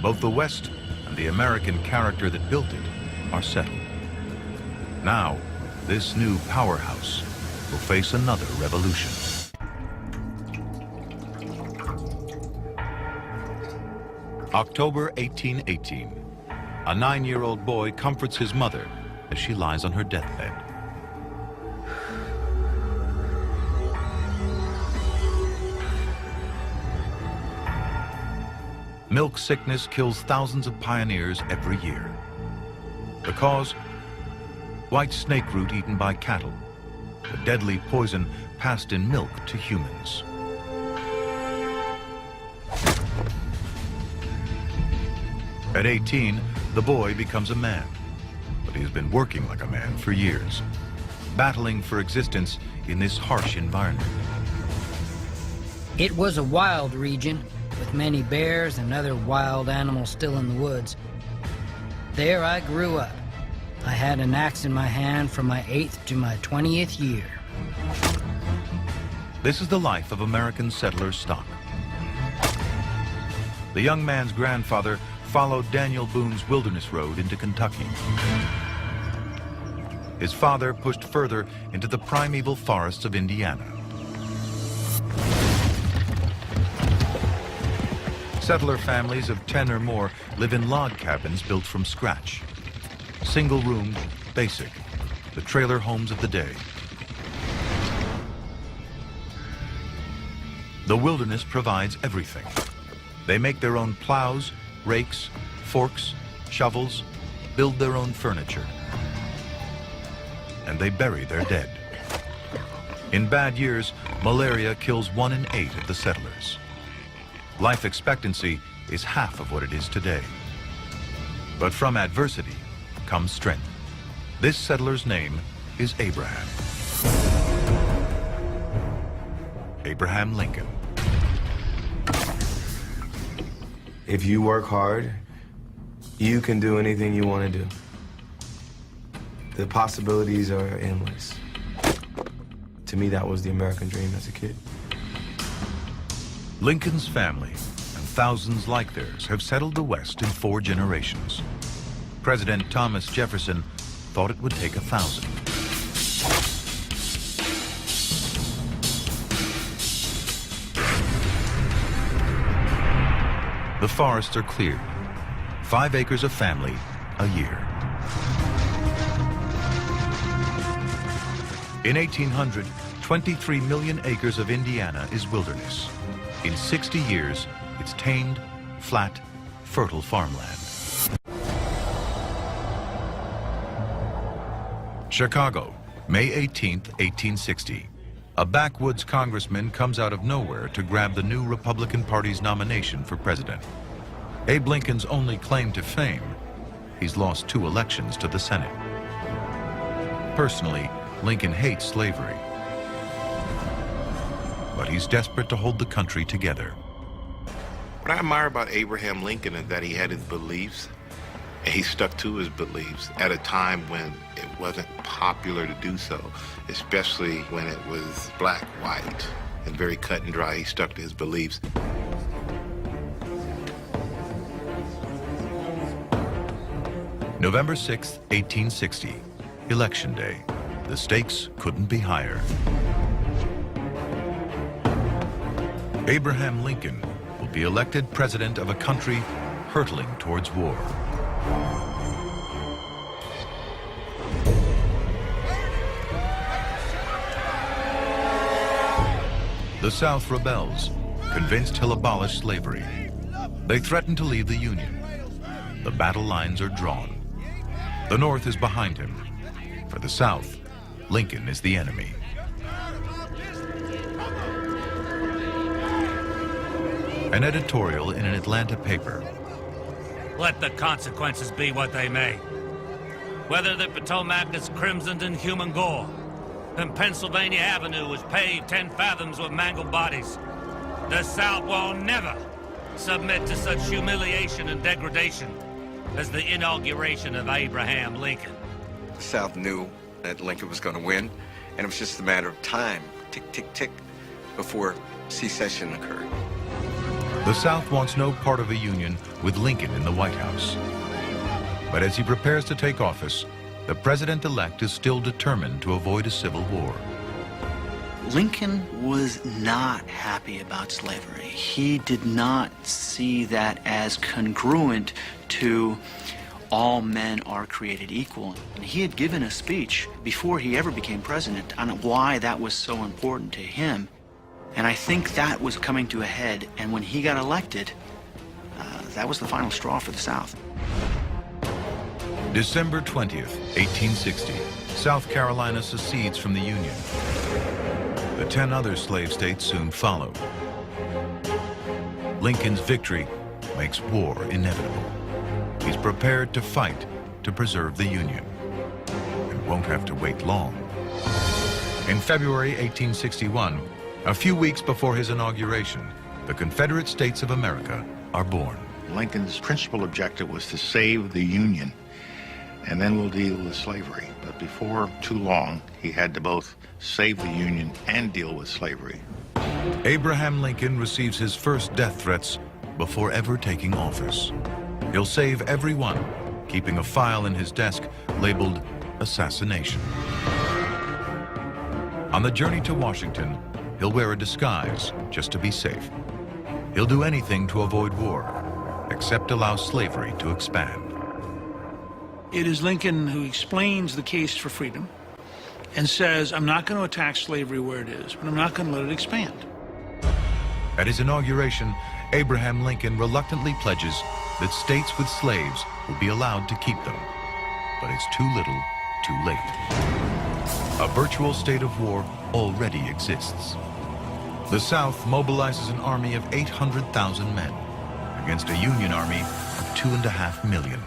Both the West and the American character that built it are settled. Now, this new powerhouse will face another revolution. October 1818. A 9-year-old boy comforts his mother as she lies on her deathbed. Milk sickness kills thousands of pioneers every year. The cause? White snake root eaten by cattle, a deadly poison passed in milk to humans. At 18, the boy becomes a man, but he has been working like a man for years, battling for existence in this harsh environment. It was a wild region, with many bears and other wild animals still in the woods. There I grew up. I had an axe in my hand from my 8th to my 20th year. This is the life of American settler stock. The young man's grandfather followed Daniel Boone's Wilderness Road into Kentucky. His father pushed further into the primeval forests of Indiana. Settler families of 10 or more live in log cabins built from scratch. Single-roomed, basic, the trailer homes of the day. The wilderness provides everything. They make their own plows, rakes, forks, shovels, build their own furniture. And they bury their dead. In bad years, malaria kills 1 in 8 of the settlers. Life expectancy is half of what it is today. But from adversity comes strength. This settler's name is Abraham. Abraham Lincoln. If you work hard, you can do anything you want to do. The possibilities are endless. To me, that was the American dream as a kid. Lincoln's family and thousands like theirs have settled the West in 4 generations. President Thomas Jefferson thought it would take 1,000. The forests are cleared. 5 acres of family a year. In 1800, 23 million acres of Indiana is wilderness. In 60 years, it's tamed, flat, fertile farmland. Chicago, May 18th, 1860. A backwoods congressman comes out of nowhere to grab the new Republican Party's nomination for president. Abe Lincoln's only claim to fame, he's lost 2 elections to the Senate. Personally, Lincoln hates slavery, but he's desperate to hold the country together. What I admire about Abraham Lincoln is that he had his beliefs, and he stuck to his beliefs at a time when it wasn't popular to do so, especially when it was black, white, and very cut and dry. He stuck to his beliefs. November 6th, 1860, Election Day. The stakes couldn't be higher. Abraham Lincoln will be elected president of a country hurtling towards war. The South rebels, convinced he'll abolish slavery. They threaten to leave the Union. The battle lines are drawn. The North is behind him. For the South, Lincoln is the enemy. An editorial in an Atlanta paper. Let the consequences be what they may. Whether the Potomac is crimsoned in human gore, and Pennsylvania Avenue is paved 10 fathoms with mangled bodies, the South will never submit to such humiliation and degradation as the inauguration of Abraham Lincoln. The South knew that Lincoln was going to win, and it was just a matter of time, tick, tick, tick, before secession occurred. The South wants no part of a union with Lincoln in the White House. But as he prepares to take office, the president-elect is still determined to avoid a civil war. Lincoln was not happy about slavery. He did not see that as congruent to all men are created equal. And he had given a speech before he ever became president on why that was so important to him. And I think that was coming to a head. And when he got elected, that was the final straw for the South. December 20th, 1860, South Carolina secedes from the Union. The 10 other slave states soon followed. Lincoln's victory makes war inevitable. He's prepared to fight to preserve the Union and won't have to wait long. In February 1861, a few weeks before his inauguration, the Confederate States of America are born. Lincoln's principal objective was to save the Union, and then we'll deal with slavery. But before too long, he had to both save the Union and deal with slavery. Abraham Lincoln receives his first death threats before ever taking office. He'll save everyone, keeping a file in his desk labeled assassination. On the journey to Washington, he'll wear a disguise just to be safe. He'll do anything to avoid war, except allow slavery to expand. It is Lincoln who explains the case for freedom and says, I'm not going to attack slavery where it is, but I'm not going to let it expand. At his inauguration, Abraham Lincoln reluctantly pledges that states with slaves will be allowed to keep them. But it's too little, too late. A virtual state of war already exists. The South mobilizes an army of 800,000 men against a Union army of 2.5 million.